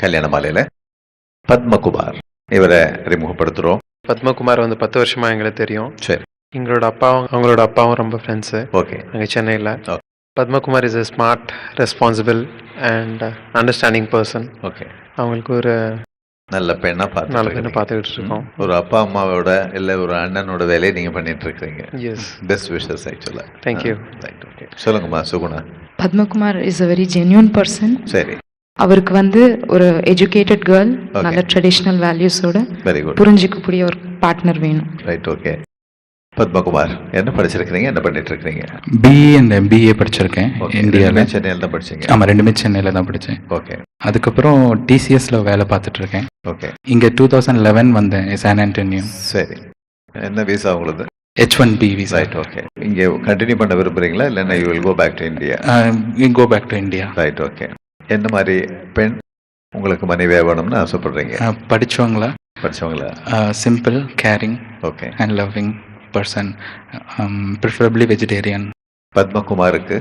கல்யாண மாலையில் பத்மகுமார் இவரை அறிமுகப்படுத்துகிறோம். பத்மகுமார் 10 வருஷமாக எங்களுக்கு தெரியும். சரி. அவங்களோட அப்பாவும் ரொம்ப ஃப்ரெண்ட்ஸு. ஓகே. அங்கே சென்னையில். Padmakumar is a smart, responsible and understanding person. Okay. அவங்களுக்கு ஒரு நல்ல பெண்ணை பார்த்துக்கிட்டு இருக்கோம். ஒரு அப்பா அம்மாவோட இல்லை ஒரு அண்ணனோட வேலையை நீங்கள் பண்ணிட்டு இருக்கிறீங்க. எஸ். பெஸ்ட் விஷஸ் ஆக்சுவலாக. தேங்க்யூ. ரைட். ஓகே. சொல்லுங்கம்மா Suguna. Padmakumar is a very genuine person. சரி. அவருக்கு ஒரு எஜுகேட்டட் கேர்ள், நல்ல ட்ரெடிஷ்னல் வேல்யூஸோட வெரி குட் புரிஞ்சிக்கக்கூடிய ஒரு பார்ட்னர் வேணும். ரைட். ஓகே. பத்மகுமார் என்ன படிச்சிருக்கிறீங்க, என்ன பண்ணிட்டு இருக்கீங்க? பிஇ அண்ட் எம்பிஏ படிச்சிருக்கேன் இந்தியாவில். சென்னையில் தான் படிச்சீங்க? ஆமாம், ரெண்டுமே சென்னையில் தான் படித்தேன். ஓகே. அதுக்கப்புறம் டிசிஎஸ்ல வேலை பார்த்துட்டு இருக்கேன். ஓகே. இங்கே 2011 வந்தேன் சான் ஆண்டனியோ. சரி. என்ன விசா உங்களுக்கு? H1B visa. ரைட். ஓகே. இங்கே கண்டினியூ பண்ண விரும்புறீங்களா இல்லைன்னா you will go back to India? Go back to India. Right. Okay. என்ன மாதிரி பெண் உங்களுக்கு மனைவியாக வேணும்னு ஆசைப்படுறீங்க? படித்தவங்களா? Simple, caring, okay, and loving person, preferably vegetarian. பத்மகுமாருக்கு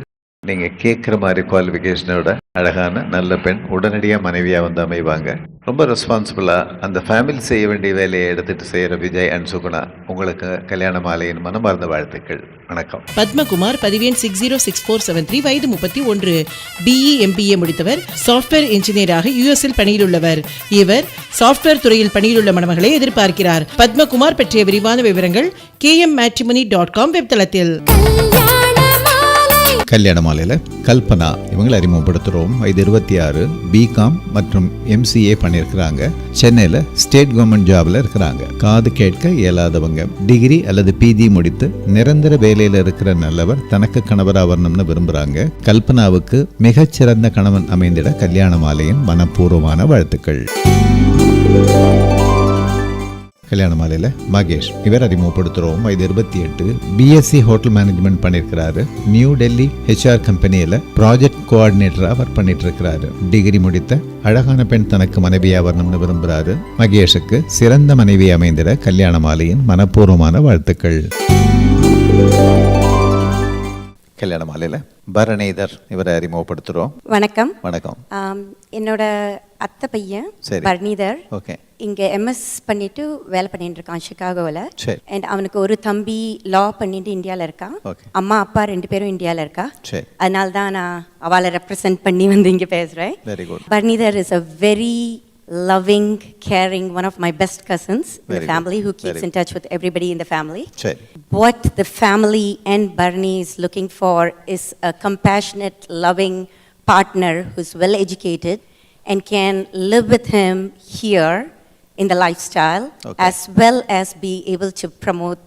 நீங்கள் கேட்குற மாதிரி குவாலிஃபிகேஷனோட அழகான நல்ல பெண் உடனடியாக மனைவியாக அமைவாங்க. ரொம்ப ரெஸ்பான்சிபிளாக அந்த ஃபேமிலி செய்ய வேண்டிய வேலையை எடுத்துகிட்டு செய்கிற விஜய் அண்ட் சுகுணா உங்களுக்கு கல்யாண மாலையின் மனமார்ந்த வாழ்த்துக்கள். வணக்கம். பத்மகுமார் பதிவேன் 606473, வயது 31, பிஇ எம்பிஏ முடித்தவர், சாஃப்ட்வேர் இன்ஜினியராக யுஎஸ்இல் பணியிலுள்ளவர். இவர் சாஃப்ட்வேர் துறையில் பணியிலுள்ள மணமகளை எதிர்பார்க்கிறார். பத்மகுமார் பற்றிய விரிவான விவரங்கள் kmmatrimony.com வெப்தளத்தில். கல்யாண மாலையில் கல்பனா இவங்களை அறிமுகப்படுத்துகிறோம். வயது 26, பிகாம் மற்றும் எம்சிஏ பண்ணியிருக்கிறாங்க. சென்னையில் ஸ்டேட் கவர்மெண்ட் ஜாபில் இருக்கிறாங்க. காது கேட்க இயலாதவங்க, டிகிரி அல்லது பிஜி முடித்து நிரந்தர வேலையில் இருக்கிற நல்லவர் தனக்கு கணவராக வரணும்னு விரும்புகிறாங்க. கல்பனாவுக்கு மிகச்சிறந்த கணவன் அமைந்திட கல்யாண மாலையின் மனப்பூர்வமான வாழ்த்துக்கள். கல்யாண மாலையில் மகேஷ் இவர் அறிமுகப்படுத்துகிறோம். வயது 28, பிஎஸ்சி ஹோட்டல் மேனேஜ்மெண்ட் பண்ணியிருக்கிறாரு. நியூ டெல்லி ஹெச்ஆர் கம்பெனியில் ப்ராஜெக்ட் கோஆர்டினேட்டராக ஒர்க் பண்ணிட்டு இருக்கிறாரு. டிகிரி முடித்த அழகான பெண் தனக்கு மனைவியாக வரணும்னு விரும்புகிறாரு. மகேஷுக்கு சிறந்த மனைவி அமைந்திட கல்யாண மாலையின் மனப்பூர்வமான வாழ்த்துக்கள். கல்யாண மாலையில் பரணிதர் இவரை அறிமுகப்படுத்துகிறோம். வணக்கம். வணக்கம். என்னோட அத்தை பையன் பரணிதர். ஓகே. இங்கே எம்எஸ் பண்ணிட்டு வேலை பண்ணிட்டு இருக்கான் சிகாகோவில். சரி. அண்ட் அவனுக்கு ஒரு தம்பி லா பண்ணிட்டு இந்தியாவில் இருக்கான். அம்மா அப்பா 2 பேரும் இந்தியாவில் இருக்கா. சரி. அதனால தான் நான் அவளை ரெப்ரசன்ட் பண்ணி வந்து இங்கே பேசுகிறேன். Very good. Bharanidhar is a very loving, caring, one of my best cousins in the family who keeps in touch with everybody in the family. Sure. What the family and Barney is looking for is a compassionate, loving partner who's well educated and can live with him here in the lifestyle, as well as be able to promote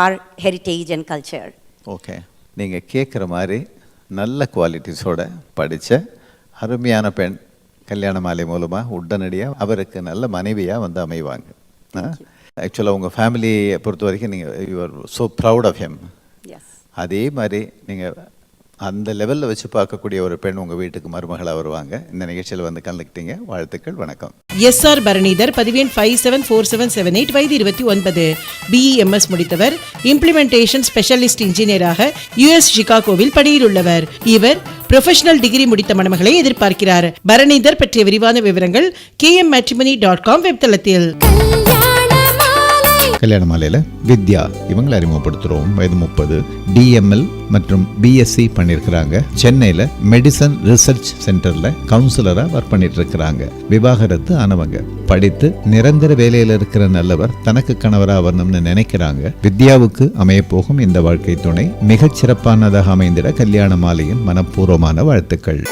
our heritage and culture. Okay. நீங்க கேட்குற மாதிரி நல்ல குவாலிட்டிஸோட படித்த அருமையான பெண் கல்யாண மாலை மூலமாக உடனடியாக அவருக்கு நல்ல மனைவியாக அமைவாங்க. ஆக்சுவலாக உங்கள் ஃபேமிலியை பொறுத்த வரைக்கும் நீங்கள் you are so proud of him. அதே மாதிரி நீங்கள் அந்த லெவலில் வச்சு பார்க்கக்கூடிய ஒரு பெண் உங்கள் வீட்டுக்கு மருமகளாக வருவாங்க. இந்த நிகழ்ச்சியில் கலந்துக்கிட்டீங்க. வாழ்த்துக்கள். வணக்கம். எஸ்ஆர் பரணிதர் பதிவேன் 574778, வயது 29, பிஇஎம்எஸ் முடித்தவர், இம்ப்ளிமெண்டேஷன் ஸ்பெஷலிஸ்ட் இன்ஜினியராக யுஎஸ் சிகாகோவில் பணியிலுள்ளவர். இவர் ப்ரொஃபஷனல் டிகிரி முடித்த மணமகளை எதிர்பார்க்கிறார். பரணிதர் பற்றிய விரிவான விவரங்கள் kmmatrimony.com வெப்தளத்தில். கல்யாண மாலையில் வித்யா இவங்களை அறிமுகப்படுத்துகிறோம். வயது 30, டிஎம்எல் மற்றும் பிஎஸ்சி பண்ணியிருக்கிறாங்க. சென்னையில் மெடிசன் ரிசர்ச் சென்டரில் கவுன்சிலராக ஒர்க் பண்ணிட்டு இருக்கிறாங்க. விவாகரத்து ஆனவங்க, படித்து நிரந்தர வேலையில் இருக்கிற நல்லவர் தனக்கு கணவராக வரணும்னு நினைக்கிறாங்க. வித்யாவுக்கு அமையப்போகும் இந்த வாழ்க்கை துணை மிகச் சிறப்பானதாக அமைந்திட கல்யாண மாலையின் மனப்பூர்வமான வாழ்த்துக்கள்.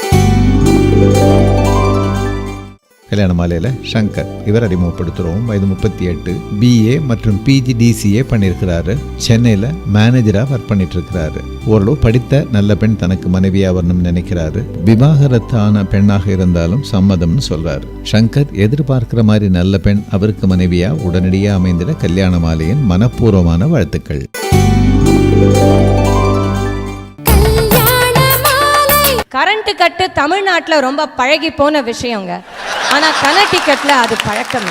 கல்யாண மாலையில் சங்கர் இவர் அறிமுகப்படுத்துகிறோம். வயது 38, பிஏ மற்றும் பிஜிடிசிஏ பண்ணியிருக்கிறாரு. சென்னையில் மேனேஜராக ஒர்க் பண்ணிட்டு இருக்கிறாரு. ஓரளவு படித்த நல்ல பெண் தனக்கு மனைவியாக வரணும்னு நினைக்கிறாரு. விவாகரத்தான பெண்ணாக இருந்தாலும் சம்மதம்னு சொல்றாரு. சங்கர் எதிர்பார்க்கிற மாதிரி நல்ல பெண் அவருக்கு மனைவியாக உடனடியாக அமைந்திட கல்யாண மாலையின் மனப்பூர்வமான வாழ்த்துக்கள். கரண்ட் கட்டு தமிழ்நாட்டில் ரொம்ப பழகி போன விஷயங்க. ஆனால் கனடிக்கட்டில் அது பழக்கம்.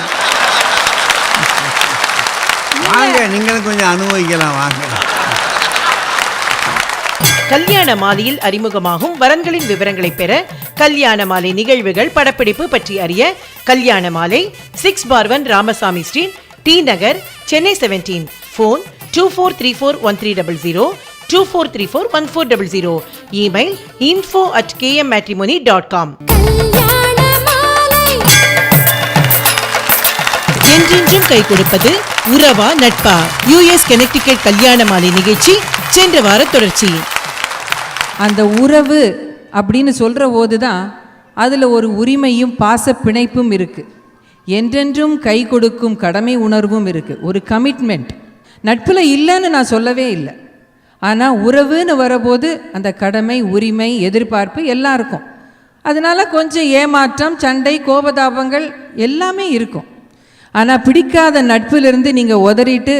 வாங்க, நீங்களும் கொஞ்சம் அனுபவிக்கலாம். வாங்க. கல்யாண மாலையில் அறிமுகமாகும் வரன்களின் விவரங்களை பெற கல்யாண மாலை நிகழ்வுகள் படப்பிடிப்பு பற்றி அறிய கல்யாண மாலை 6/1 ராமசாமி ஸ்ட்ரீட், டி நகர், சென்னை 17. ஃபோன் 24341300, 24341400. Email info@kmmatrimony.com. என்றென்றும் கை கொடுப்பது உறவா நட்பா? யுஎஸ் கனெக்டிகட் கல்யாண மாலை நிகழ்ச்சி சென்ற வார தொடர்ச்சி. அந்த உறவு அப்படின்னு சொல்கிற போது தான் அதில் ஒரு உரிமையும் பாச பிணைப்பும் இருக்குது. என்றென்றும் கை கொடுக்கும் கடமை உணர்வும் இருக்குது, ஒரு கமிட்மெண்ட். நட்பில் இல்லைன்னு நான் சொல்லவே இல்லை. ஆனால் உறவுன்னு வரபோது அந்த கடமை, உரிமை, எதிர்பார்ப்பு எல்லாம் இருக்கும். அதனால் கொஞ்சம் ஏமாற்றம், சண்டை, கோபதாபங்கள் எல்லாமே இருக்கும். ஆனால் பிடிக்காத நட்பிலிருந்து நீங்கள் உதறிட்டு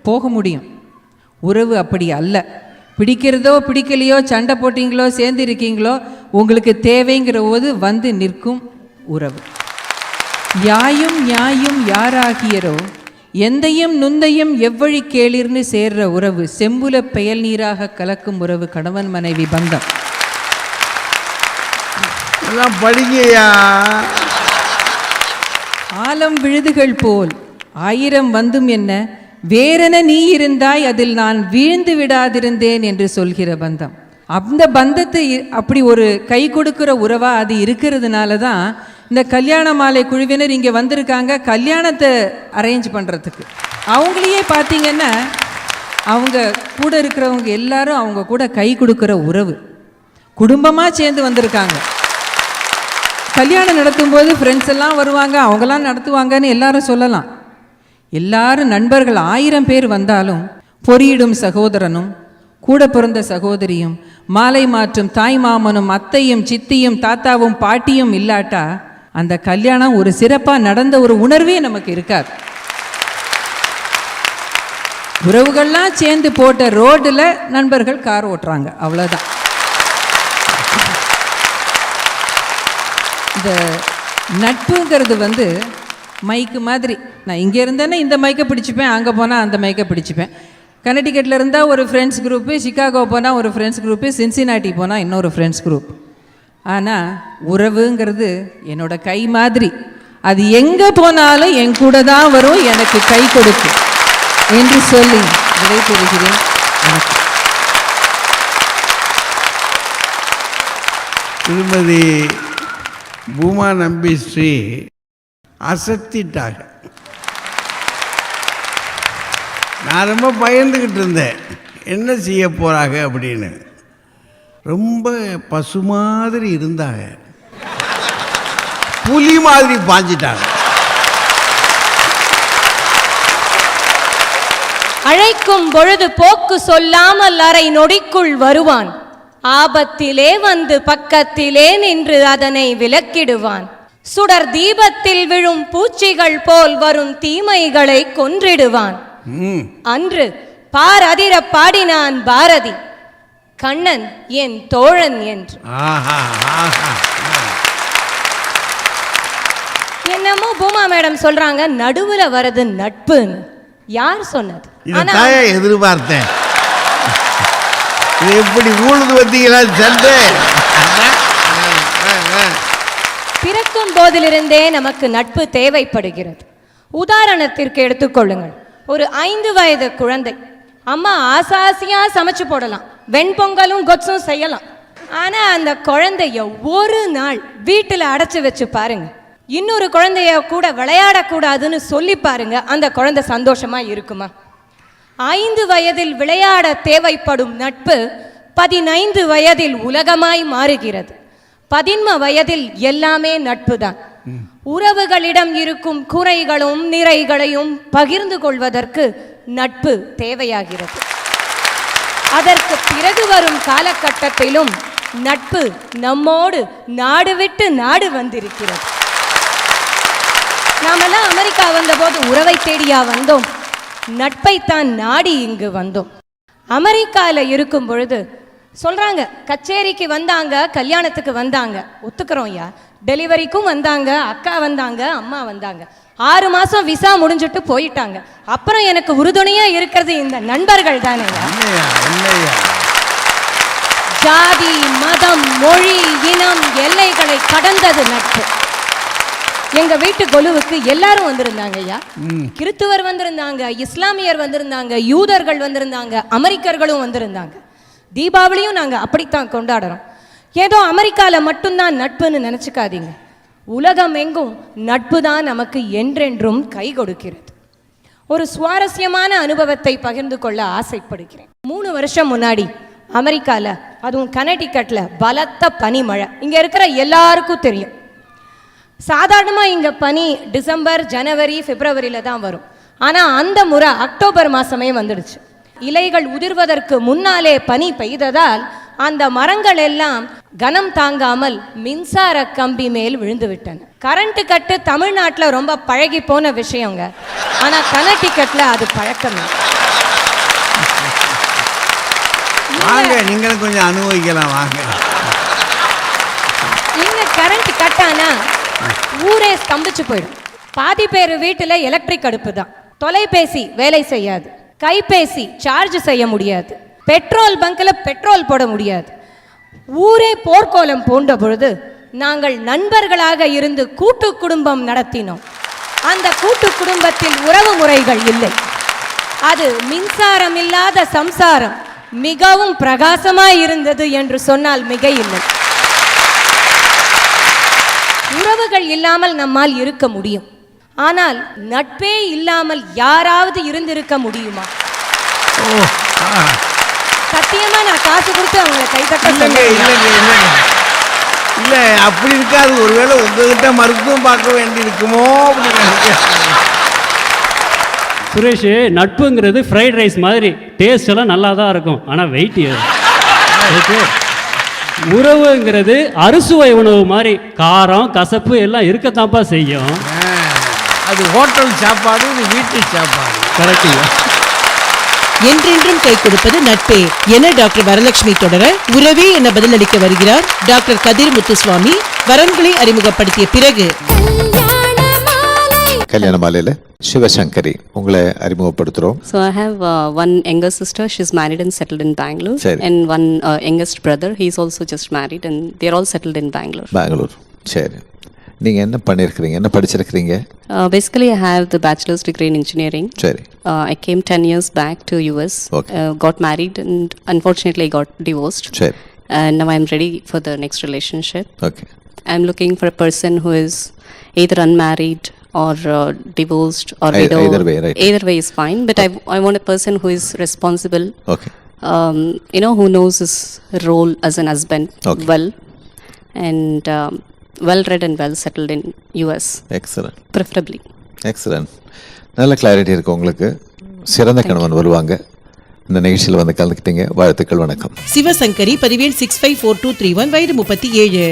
போக முடியும். உறவு அப்படி அல்ல. பிடிக்கிறதோ பிடிக்கலையோ, சண்டை போட்டிங்களோ சேர்ந்து இருக்கீங்களோ, உங்களுக்கு தேவைங்கிற போது வந்து நிற்கும் உறவு. யாயும் நியாயும் யாராகியரோ எந்தையும் நுந்தையும் எவ்வழி கேளிர்னு சேர்ற உறவு, செம்புல பெயல் நீராக கலக்கும் உறவு கணவன் மனைவி பந்தம். படிங்கயா. ஆலம் விழுதுகள் போல் 1000 வந்தும் என்ன, வேறென நீ இருந்தாய் அதில் நான் வீழ்ந்து விடாதிருந்தேன் என்று சொல்கிற பந்தம். அந்த பந்தத்தை அப்படி ஒரு கை கொடுக்கிற உறவா அது இருக்கிறதுனால தான் இந்த கல்யாண மாலை குழுவினர் இங்கே வந்திருக்காங்க கல்யாணத்தை அரேஞ்ச் பண்ணுறதுக்கு. அவங்களையே பார்த்தீங்கன்னா அவங்க கூட இருக்கிறவங்க எல்லாரும் அவங்க கூட கை கொடுக்குற உறவு, குடும்பமாக சேர்ந்து வந்திருக்காங்க. கல்யாணம் நடத்தும்போது ஃப்ரெண்ட்ஸ் எல்லாம் வருவாங்க, அவங்களாம் நடத்துவாங்கன்னு எல்லாரும் சொல்லலாம். எல்லாரும் நண்பர்கள் 1000 பேர் வந்தாலும் பொறியிடும் சகோதரனும் கூட பிறந்த சகோதரியும் மாலை மாற்றும் தாய் மாமனும் அத்தையும் சித்தியும் தாத்தாவும் பாட்டியும் இல்லாட்டா அந்த கல்யாணம் ஒரு சிறப்பாக நடந்த ஒரு உணர்வே நமக்கு இருக்காது. உறவுகள்லாம் சேர்ந்து போட்ட ரோடில் நண்பர்கள் கார் ஓட்டுறாங்க, அவ்வளோதான். இந்த நட்புங்கிறது வந்து மைக்கு மாதிரி. நான் இங்கே இருந்தேன்னா இந்த மைக்கை பிடிச்சிப்பேன், அங்கே போனால் அந்த மைக்கை பிடிச்சிப்பேன். கனடிக்கட்டில் இருந்தால் ஒரு ஃப்ரெண்ட்ஸ் குரூப்பு, சிகாகோ போனால் ஒரு ஃப்ரெண்ட்ஸ் குரூப்பு, சின்சினாட்டி போனால் இன்னொரு ஃப்ரெண்ட்ஸ் குரூப். ஆனால் உறவுங்கிறது என்னோட கை மாதிரி. அது எங்கே போனாலும் என் கூட தான் வரும், எனக்கு கை கொடுக்கும் என்று சொல்லி விடைபெறுகிறேன். திருமதி பூமா நம்பி ஸ்ரீ அசத்திட்டாங்க. நான் ரொம்ப பயந்துக்கிட்டு இருந்தேன் என்ன செய்ய போகிறாங்க அப்படின்னு. ரொம்ப பசு மாதிரி இருந்தாங்க, புலி மாதிரி பாஞ்சிட்டாங்க. அழைக்கும் பொழுது போக்கு சொல்லாமல் அரை நொடிக்குள் வருவான். ஆபத்திலே வந்து பக்கத்திலே நின்று அதனை விலக்கிடுவான். சுடர் தீபத்தில் விழும் பூச்சிகள் போல் வரும் தீமைகளை கொன்றிடுவான். அன்று பார் அதிர பாடினான் பாரதி, கண்ணன் என் தோழன் என்று. என்னமோ பூமா மேடம் சொல்றாங்க நடுவுல வரது நட்புன்னு. யார் சொன்னது? எதிர்பார்த்தேன். எப்படி ஊழுது வந்தீங்களா சண்டை? பிறக்கும் போதிலிருந்தே நமக்கு நட்பு தேவைப்படுகிறது. உதாரணத்திற்கு எடுத்துக்கொள்ளுங்கள், ஒரு 5 வயது குழந்தை அம்மா ஆசாசியா சமைச்சு போடலாம், வெண்பொங்கலும் கொச்சும் செய்யலாம். ஆனா அந்த குழந்தைய ஒரு நாள் வீட்டுல அடைச்சு வச்சு பாருங்க, இன்னொரு குழந்தைய கூட விளையாடக்கூடாதுன்னு சொல்லி பாருங்க, அந்த குழந்தை சந்தோஷமா இருக்குமா? 5 வயதில் விளையாட தேவைப்படும் நட்பு 15 வயதில் உலகமாய் மாறுகிறது. 15 வயதில் எல்லாமே நட்பு தான். உறவுகளிடம் இருக்கும் குறைகளும் நிறைகளையும் பகிர்ந்து கொள்வதற்கு நட்பு தேவையாகிறது. அதற்கு பிறகு வரும் காலகட்டத்திலும் நட்பு நம்மோடு நாடு விட்டு நாடு வந்திருக்கிறது. நாமெல்லாம் அமெரிக்கா வந்தபோது உறவை தேடியா வந்தோம், நட்பைத்தான் நாடி இங்கு வந்தோம். அமெரிக்காவில் இருக்கும் பொழுது சொல்றாங்க, கச்சேரிக்கு வந்தாங்க, கல்யாணத்துக்கு வந்தாங்க, ஒத்துக்கிறோம் ஐயா, டெலிவரிக்கும் வந்தாங்க, அக்கா வந்தாங்க, அம்மா வந்தாங்க, 6 மாசம் விசா முடிஞ்சுட்டு போயிட்டாங்க. அப்புறம் எனக்கு உறுதுணையா இருக்கிறது இந்த நண்பர்கள் தானே. ஜாதி, மதம், மொழி, இனம், எல்லைகளை கடந்தது நட்பு. எங்க வீட்டு கொலுவுக்கு எல்லாரும் வந்திருந்தாங்க ஐயா. கிறித்துவர் வந்திருந்தாங்க, இஸ்லாமியர் வந்திருந்தாங்க, யூதர்கள் வந்திருந்தாங்க, அமெரிக்கர்களும் வந்திருந்தாங்க. தீபாவளியும் நாங்க அப்படித்தான் கொண்டாடுறோம். ஏதோ அமெரிக்கால மட்டும்தான் நட்புன்னு நினைச்சுக்காதீங்க. உலகம் எங்கும் நட்பு தான் நமக்கு என்றென்றும் கை கொடுக்கிறது. ஒரு சுவாரஸ்யமான அனுபவத்தை பகிர்ந்து கொள்ள ஆசைப்படுகிறேன். 3 வருஷம் முன்னாடி அமெரிக்கால, அதுவும் கனடிகட்ல பலத்த பனிமழை. இங்க இருக்கிற எல்லாருக்கும் தெரியும். சாதாரணமாக இங்கே பனி டிசம்பர், ஜனவரி, பிப்ரவரியில தான் வரும். ஆனால் அந்த முறை அக்டோபர் மாதமே வந்துடுச்சு. இலைகள் உதிர்வதற்கு முன்னாலே பனி பெய்ததால் அந்த மரங்கள் எல்லாம் கனம் தாங்காமல் மின்சார கம்பி மேல் விழுந்து விட்டன. கரண்ட் கட்டு தமிழ்நாட்டில் ரொம்ப பழகி போன விஷயங்க. ஆனால் கனடிகட்டில் அது பழக்கம். வாங்க, நீங்களும் கொஞ்சம் அனுபவிக்கலாம் வாங்க. இங்கே கரண்ட் கட்டானா ஊரே ஸ்தம்பிச்சு போயிடும். பாதி பேர் வீட்டில் எலக்ட்ரிக் அடுப்பு தான். தொலைபேசி வேலை செய்யாது, கைபேசி சார்ஜ் செய்ய முடியாது, பெட்ரோல் பங்கில் பெட்ரோல் போட முடியாது. ஊரே போர்க்கோலம் பூண்ட பொழுது நாங்கள் நண்பர்களாக இருந்து கூட்டு குடும்பம் நடத்தினோம். அந்த கூட்டு குடும்பத்தில் உறவு முறைகள் இல்லை. அது மின்சாரம் இல்லாத சம்சாரம் மிகவும் பிரகாசமாய் இருந்தது என்று சொன்னால் மிக இல்லை. உறவுகள் இல்லாமல் நம்மால் இருக்க முடியும். ஆனால் நட்பே இல்லாமல் யாராவது இருந்திருக்க முடியுமா? சத்தியமா நான் காசு கொடுத்து அவங்களை கைதட்ட இல்ல, அப்படி இருக்காது. ஒருவேளை உங்ககிட்ட மருத்துவம் பார்க்க வேண்டி இருக்குமோ. சுரேஷ், நட்புங்கிறது ஃப்ரைட் ரைஸ் மாதிரி டேஸ்ட் எல்லாம் நல்லா தான் இருக்கும், ஆனால் வெயிட் ஓகே. உறவுங்கிறது அறுசுவை உணவு மாதிரி காரம் கசப்பு எல்லாம் இருக்கத்தான்ப்பா செய்யும். அது ஹோட்டல் சாப்பாடு, இது வீட்டு சாப்பாடு. கரெக்டுங்க. என்றென்றும் கை கொடுப்பது நட்பே என டாக்டர் வரலட்சுமி தொடர, உறவே என பதிலளிக்க வருகிறார் டாக்டர் கதிர் முத்துசுவாமி. வரன்களை அறிமுகப்படுத்திய பிறகு கல்யாண மாலையில சிவசங்கரி உங்களை அறிமுகப்படுத்துறோம். So I have one younger sister, she's married and settled in Bangalore. சரி. And one youngest brother, he's also just married and they're all settled in Bangalore. Bangalore. சரி, நீங்க என்ன பண்ணிருக்கீங்க, என்ன படிச்சிருக்கீங்க? Basically I have the bachelor's degree in engineering. சரி. I came 10 years back to US, Okay. got married and unfortunately I got divorced. சரி. And now I'm ready for the next relationship. Okay. I'm looking for a person who is either unmarried or divorced or widow. Either way, right? Either way is fine, but I want a person who is responsible. Okay. Who knows his role as an husband well, and well read and well settled in US. Excellent. Preferably. Excellent. நல்ல clarity இருக்கு உங்களுக்கு. சிறந்த கணவன் வருவாங்க. இந்த நிகழ்ச்சியில் வந்து கலந்துக்கிட்டீங்க, வாழ்த்துக்கள், வணக்கம். சிவசங்கரி, பதிவேன் 654231, வயது 37,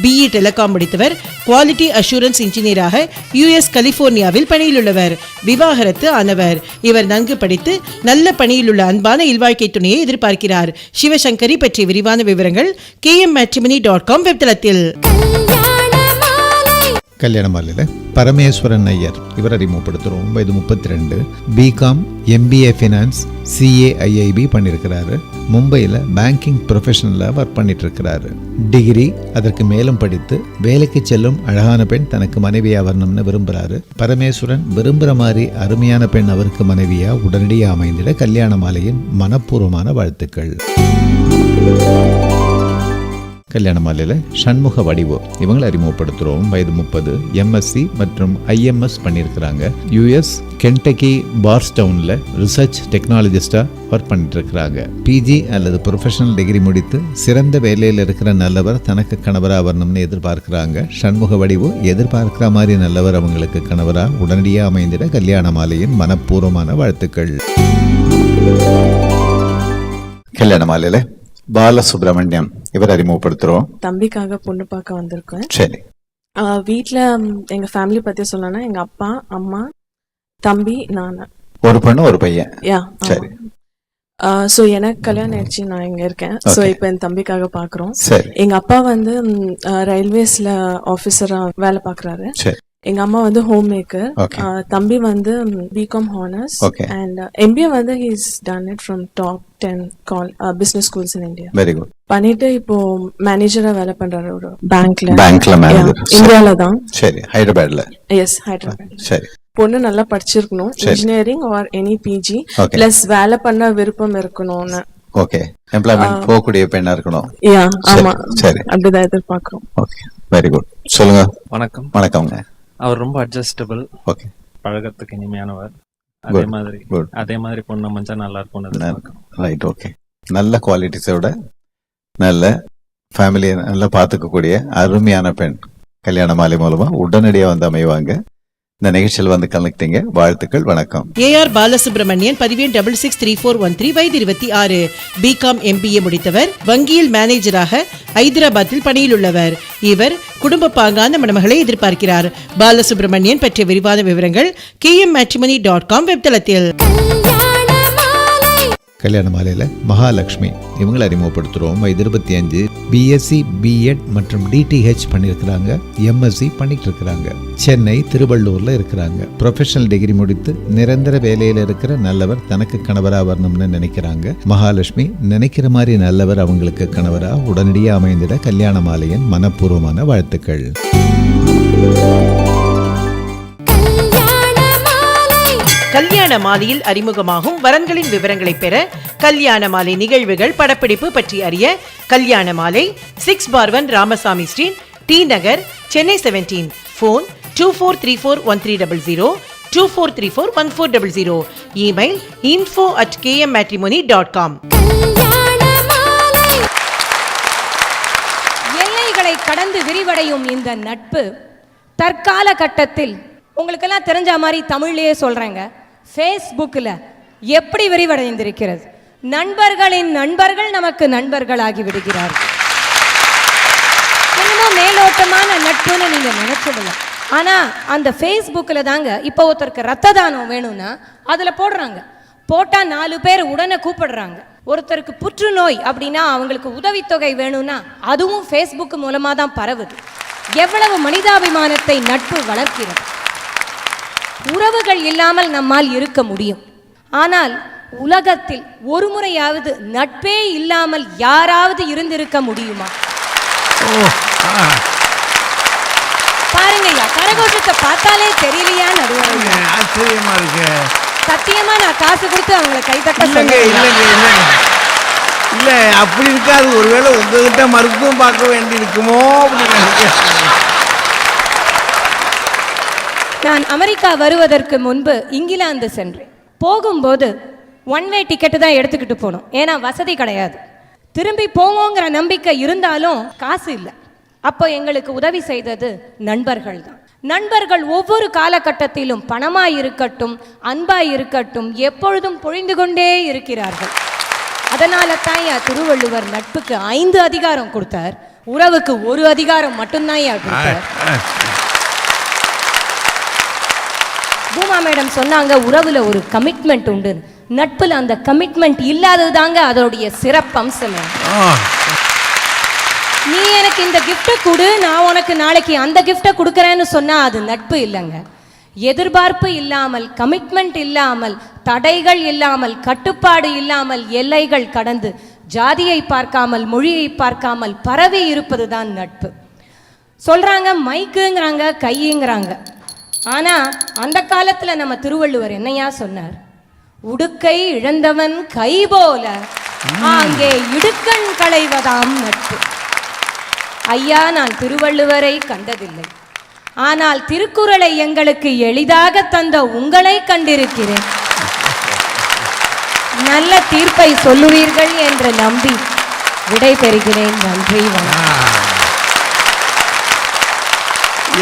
BE டெலிகாம் முடித்தவர், குவாலிட்டி அஷூரன்ஸ் இன்ஜினியராக US கலிபோர்னியாவில் பணியிலுள்ளவர், விவாகரத்து ஆனவர். இவர் நன்கு படித்து நல்ல பணியிலுள்ள அன்பான இல்வாழ்க்கை துணையை எதிர்பார்க்கிறார். சிவசங்கரி பற்றிய விரிவான விவரங்கள் kmmatrimony.com வெப்தளத்தில். கல்யாண மாலையில் பரமேஸ்வரன் ஐயர், இவர் அறிமுகப்படுத்துகிறோம். வயது 32, B Com, MBA finance, CA IIB பண்ணியிருக்கிறாரு. மும்பையில் பேங்கிங் ப்ரொஃபஷனில் ஒர்க் பண்ணிட்டு இருக்கிறாரு. டிகிரி, அதற்கு மேலும் படித்து வேலைக்கு செல்லும் அழகான பெண் தனக்கு மனைவியாக வரணும்னு விரும்புகிறாரு. பரமேஸ்வரன் விரும்புகிற மாதிரி அருமையான பெண் அவருக்கு மனைவியாக உடனடியாக அமைந்திட கல்யாண மாலையின் மனப்பூர்வமான வாழ்த்துக்கள். கல்யாண மாலையில் சண்முக வடிவு, இவங்களை அறிமுகப்படுத்துகிறோம். வயது 30, MSc மற்றும் IMS பண்ணியிருக்கிறாங்க. US கென்டக்கி பார்ஸ்டவுனில் ரிசர்ச் டெக்னாலஜிஸ்டாக ஒர்க் பண்ணிட்டு இருக்கிறாங்க. PG அல்லது ப்ரொஃபஷனல் டிகிரி முடித்து சிறந்த வேலையில் இருக்கிற நல்லவர் தனக்கு கணவராக வரணும்னு எதிர்பார்க்குறாங்க. சண்முக வடிவு எதிர்பார்க்குற மாதிரி நல்லவர் அவங்களுக்கு கணவராக உடனடியாக அமைந்திட கல்யாண மாலையின் மனப்பூர்வமான வாழ்த்துக்கள். கல்யாண மாலையில் பாலசுப்ரமணியம், இவர் அறிமுகப்படுத்துறோம். தம்பிக்காக பொண்ணு பார்க்க வந்திருக்கேன். சரி. வீட்டில் எங்க ஃபேமிலி பத்தி சொல்லணும்னா எங்க அப்பா, அம்மா, தம்பி, நானு. ஒரு பொண்ணு ஒரு பையன். சரி. ஸோ எனக்கு கல்யாணம் ஆயிடுச்சு, நான் இங்க இருக்கேன். ஸோ இப்போ என் தம்பிக்காக பாக்குறோம். சரி. எங்க அப்பா வந்து ரயில்வேஸ்ல ஆஃபீஸரா வேலை பாக்குறாரு. சரி. எங்க அம்மா வந்து ஹோம் மேக்கர், Okay. தம்பி வந்து B Com honours Okay. And MBA வந்து he's done it from top 10 business schools in India. Very good. பண்ணிட்டு இப்போ மேனேஜரா வேலை பண்றாரு ஒரு பேங்க்ல. மேனேஜர். இந்தியால தான். சரி, ஹைதராபாத்ல. எஸ், ஹைதராபாத். சரி. பொண்ணு நல்லா படிச்சிருக்கணும், engineering or any PG, plus வேலை பண்ண விருப்பம் இருக்கணும்னு. ஓகே, எம்ப்ளாய்மெண்ட் போகக்கூடிய பெண்ணா இருக்கணும். யா, ஆமா, சரி, அப்படிதான் எதிர்பார்க்கிறோம். Okay, very good. சொல்லுங்க. வணக்கம். வணக்கம்ங்க. அவர் ரொம்ப அட்ஜஸ்டபிள். ஓகே. பழகத்துக்கு இனிமையானவர். Good. அதே மாதிரி பொண்ணு அமைஞ்சா நல்லா இருக்கும். Right, okay. நல்ல குவாலிட்டிஸோட நல்ல ஃபேமிலியை நல்லா பார்த்துக்கக்கூடிய அருமையான பெண் கல்யாண மாலை மூலமா உடனடியாக வந்து அமைவாங்க. இந்த நிகழ்ச்சியில் வந்து கலந்துட்டீங்க, வாழ்த்துக்கள், வணக்கம். ஏஆர் பாலசுப்ரமணியன், பதிவேன் 663413, வயது 26, பிகாம் MBA முடித்தவர், வங்கியில் மேனேஜராக ஐதராபாத்தில் பணியில் உள்ளவர். இவர் குடும்ப பாங்கான மணமகளை எதிர்பார்க்கிறார். பாலசுப்ரமணியன் பற்றிய விரிவான விவரங்கள் kmmatrimony.com வெப்தளத்தில். கல்யாண மாலையில் மகாலட்சுமி இவங்களை அறிமுகப்படுத்துகிறோம். வயது 25, BSc B.Ed மற்றும் DTH பண்ணியிருக்கிறாங்க, MSc பண்ணிட்டு இருக்கிறாங்க. சென்னை திருவள்ளூரில் இருக்கிறாங்க. ப்ரொஃபஷனல் டிகிரி முடித்து நிரந்தர வேலையில் இருக்கிற நல்லவர் தனக்கு கணவராக வரணும்னு நினைக்கிறாங்க. மகாலட்சுமி நினைக்கிற மாதிரி நல்லவர் அவங்களுக்கு கணவராக உடனடியாக அமைந்திட கல்யாண மாலையின் மனப்பூர்வமான வாழ்த்துக்கள். கல்யாண மாலையில் அறிமுகமாகும் வரன்களின் விவரங்களை பெற கல்யாண மாலை நிகழ்வுகள் படப்பிடிப்பு பற்றி அறிய கல்யாண மாலை 6/1 ராமசாமி ஸ்ட்ரீட், டி நகர், சென்னை 17. ஃபோன் 24341300, 24341400. Email info@kmmatrimony.com. எல்லைகளை கடந்து விரிவடையும் இந்த நட்பு தற்கால கட்டத்தில் உங்களுக்கெல்லாம் தெரிஞ்ச மாதிரி தமிழ்லயே சொல்றேங்க, ஃபேஸ்புக்கில் எப்படி விரிவடைந்திருக்கிறது. நண்பர்களின் நண்பர்கள் நமக்கு நண்பர்களாகி விடுகிறார்கள். இன்னமும் மேலோட்டமான நட்புன்னு நீங்க நினைச்சிடலாம். ஆனா அந்த ஃபேஸ்புக்கில் தாங்க இப்போ ஒருத்தருக்கு ரத்த தானம் வேணும்னா அதுல போடுறாங்க, போட்டா 4 பேர் உடனே கூப்பிடுறாங்க. ஒருத்தருக்கு புற்றுநோய் அப்படின்னா அவங்களுக்கு உதவித்தொகை வேணும்னா அதுவும் ஃபேஸ்புக் மூலமா தான் பரவுது. எவ்வளவு மனிதாபிமானத்தை நட்பு வளர்க்கிறது. உறவுகள் இல்லாமல் நம்மால் இருக்க முடியும். ஆனால் உலகத்தில் ஒரு முறையாவது நட்பே இல்லாமல் யாராவது இருந்திருக்க முடியுமா? பாருங்கய்யா, கரகோஷத்தை பார்த்தாலே தெரியலையா நடுவரையா? ஆச்சரியமா இருக்கு. சத்தியமா நான் காசு கொடுத்து அவங்களை கைதட்ட இல்லைங்க, இல்ல அப்படி இருக்காது. ஒருவேளை உங்ககிட்ட மருத்துவம் பார்க்க வேண்டி இருக்குமோ அப்படின்னு. நான் அமெரிக்கா வருவதற்கு முன்பு இங்கிலாந்து சென்றேன். போகும்போது 1 வே டிக்கெட்டு தான் எடுத்துக்கிட்டு போனோம். ஏன்னா வசதி கிடையாது. திரும்பி போவோங்கிற நம்பிக்கை இருந்தாலும் காசு இல்லை. அப்போ எங்களுக்கு உதவி செய்தது நண்பர்கள் தான். நண்பர்கள் ஒவ்வொரு காலகட்டத்திலும் பணமாய் இருக்கட்டும், அன்பாய் இருக்கட்டும், எப்பொழுதும் பொழிந்து கொண்டே இருக்கிறார்கள். அதனால தான் திருவள்ளுவர் நட்புக்கு 5 அதிகாரம் கொடுத்தார், உறவுக்கு 1 அதிகாரம் மட்டும்தான் கொடுத்தார். பூமா மேடம் சொன்னாங்க, உறவுல ஒரு கமிட்மெண்ட் உண்டு, நட்புல அந்த கமிட்மெண்ட் இல்லாதது தாங்க அதோடைய சிறப்பம்சம். நீ எனக்கு இந்த கிஃப்டை கொடு, நான் உனக்கு நாளைக்கு அந்த கிஃப்டை கொடுக்கறேன்னு சொன்னா அது நட்பு இல்லைங்க. எதிர்பார்ப்பு இல்லாமல், கமிட்மெண்ட் இல்லாமல், தடைகள் இல்லாமல், கட்டுப்பாடு இல்லாமல், எல்லைகள் கடந்து ஜாதியை பார்க்காமல், மொழியை பார்க்காமல் பரவி இருப்பது தான் நட்பு. சொல்றாங்க மைக்குங்கிறாங்க, கையுங்கிறாங்க. ஆனா அந்த காலத்துல நம்ம திருவள்ளுவர் என்னையா சொன்னார்? உடுக்கை இழந்தவன் கை போல அங்கே இடுக்கண் களைவதாம் நட்பு. ஐயா, நான் திருவள்ளுவரை கண்டதில்லை, ஆனால் திருக்குறளை எங்களுக்கு எளிதாக தந்த உங்களை கண்டிருக்கிறேன். நல்ல தீர்ப்பை சொல்லுவீர்கள் என்று நம்பி விடை பெறுகிறேன். நன்றி, வணக்கம்.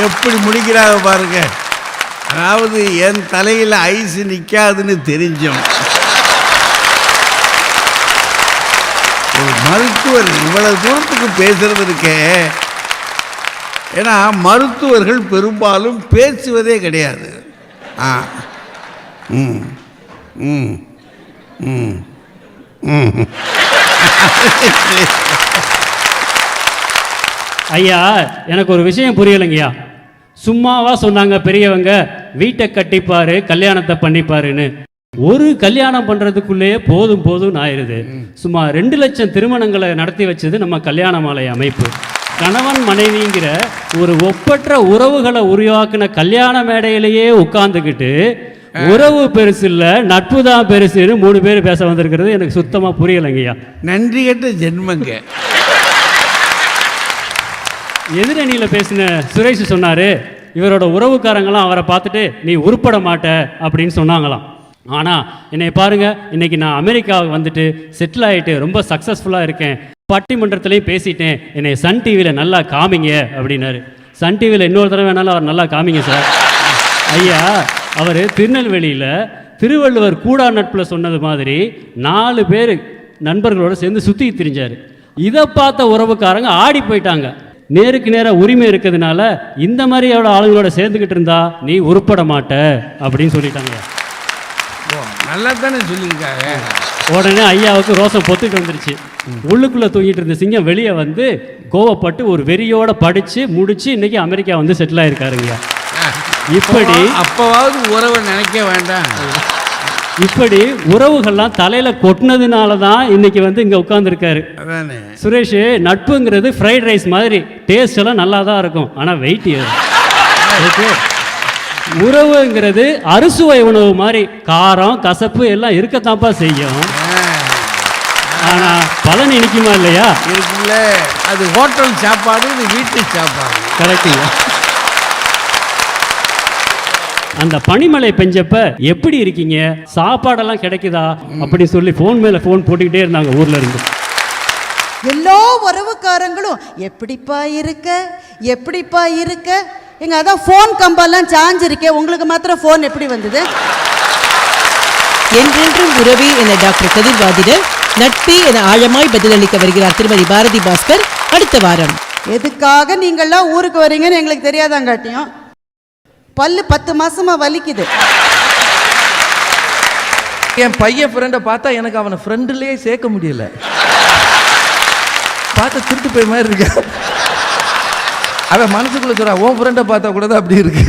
எப்படி முடிக்கிறாங்க பாருங்க. அதாவது என் தலையில் ஐஸ் நிற்காதுன்னு தெரிஞ்சோம். ஒரு மருத்துவர் இவ்வளவு தூரத்துக்கு பேசுறது இருக்கே. ஏன்னா மருத்துவர்கள் பெரும்பாலும் பேசுவதே கிடையாது. ஐயா, எனக்கு ஒரு விஷயம் புரியலைங்கய்யா. சும்மாவா சொன்னாங்க பெரியவங்க, வீட்டை கட்டிப்பாரு கல்யாணத்தை பண்ணிப்பாருன்னு. ஒரு கல்யாணம் பண்ணுறதுக்குள்ளேயே போதும் போதும்னு ஆயிடுது. சுமார் 2 லட்சம் திருமணங்களை நடத்தி வச்சது நம்ம கல்யாண மாலை அமைப்பு. கணவன் மனைவிங்கிற ஒரு ஒப்பற்ற உறவுகளை உருவாக்குன கல்யாண மேடையிலேயே உட்கார்ந்துக்கிட்டு உறவு பெருசு இல்லை நட்பு தான் பெருசுன்னு 3 பேர் பேச வந்திருக்கிறது எனக்கு சுத்தமாக புரியலைங்கய்யா. நன்றி கெட்ட ஜென்மங்க. எதிரணியில் பேசின சுரேஷ் சொன்னார், இவரோட உறவுக்காரங்களாம் அவரை பார்த்துட்டு நீ உருப்பட மாட்ட அப்படின்னு சொன்னாங்களாம். ஆனால் என்னை பாருங்கள், இன்றைக்கி நான் அமெரிக்காவுக்கு வந்துட்டு செட்டில் ஆகிட்டு ரொம்ப சக்ஸஸ்ஃபுல்லாக இருக்கேன். பட்டிமன்றத்துலேயும் பேசிட்டேன், என்னை சன் டிவியில் நல்லா காமிங்க அப்படின்னாரு. சன் டிவியில் இன்னொரு தடவை வேணாலும் அவர் நல்லா காமிங்க சார். ஐயா, அவர் திருநெல்வேலியில் திருவள்ளுவர் கூடா நட்பில் சொன்னது மாதிரி 4 பேர் நண்பர்களோடு சேர்ந்து சுற்றி திரிஞ்சார். இதை பார்த்த உறவுக்காரங்க ஆடி போயிட்டாங்க. நேருக்கு நேராக உரிமை இருக்கிறதுனால இந்த மாதிரி எவ்வளோ ஆளுங்களோட சேர்ந்துக்கிட்டு இருந்தா நீ உருப்பட மாட்ட அப்படின்னு சொல்லிட்டாங்க. நல்லா தானே சொல்லியிருக்காங்க. உடனே ஐயாவுக்கு ரோசம் பொத்துட்டு வந்துருச்சு. உள்ளுக்குள்ளே தூங்கிட்டு இருந்த சிங்கம் வெளியே வந்து கோவப்பட்டு ஒரு வெறியோட படித்து முடித்து இன்னைக்கு அமெரிக்கா வந்து செட்டில் ஆயிருக்காருங்க. இப்படி அப்போவாவது உறவை நினைக்க வேண்டாம். இப்படி உறவுகள்லாம் தலையில் கொட்டினதுனால தான் இன்னைக்கு வந்து இங்கே உட்காந்துருக்காரு. சுரேஷ், நட்புங்கிறது ஃப்ரைட் ரைஸ் மாதிரி டேஸ்ட் எல்லாம் நல்லா தான் இருக்கும், ஆனால் வெயிட் ஓகே. உறவுங்கிறது அறுசுவை உணவு மாதிரி காரம் கசப்பு எல்லாம் இருக்கத்தான்ப்பா செய்யும். ஆனால் பலன் இனிக்குமா இல்லையா? இருக்குல்ல, அது ஹோட்டல் சாப்பாடு, இது வீட்டு சாப்பாடு. கரெக்டுங்க. அந்த பனிமலை பெஞ்சப்ப எப்படி இருக்கீங்க, சாப்பாடெல்லாம் கிடைக்குதா அப்படி சொல்லி ஃபோன் மேலே ஃபோன் போட்டுக்கிட்டே இருந்தாங்க ஊரில் இருந்து. எல்லா உறவுக்காரங்களும் எப்படிப்பா இருக்க எப்படிப்பா இருக்க, எங்க அதான் ஃபோன் கம்பெல்லாம் சாஞ்சிருக்கே, உங்களுக்கு மாத்திரம் ஃபோன் எப்படி வந்தது? என்றென்றும் உறவே என டாக்டர் கதிர் வாதிட, நட்பே என ஆழமாய் பதிலளிக்க வருகிறார் திருமதி பாரதி பாஸ்கர் அடுத்த வாரம். எதுக்காக நீங்கள்லாம் ஊருக்கு வரீங்கன்னு எங்களுக்கு தெரியாதாங்காட்டியும் பல்லு 10 மாசமா வலிக்குது. என் பையன் ஃப்ரெண்டை பார்த்தா எனக்கு அவனை ஃப்ரெண்டுலேயே சேர்க்க முடியல. பார்த்து திருட்டு போய் மாதிரி இருக்க. அவன் மனசுக்குள்ள சொல்றா, உன் ஃப்ரெண்டை பார்த்தா கூட தான் அப்படி இருக்கு.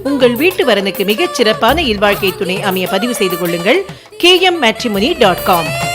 உங்கள் வீட்டு வரனுக்கு மிகச் சிறப்பான இல்வாழ்க்கை துணை அமைய பதிவு செய்து கொள்ளுங்கள் KMmatrimony.com.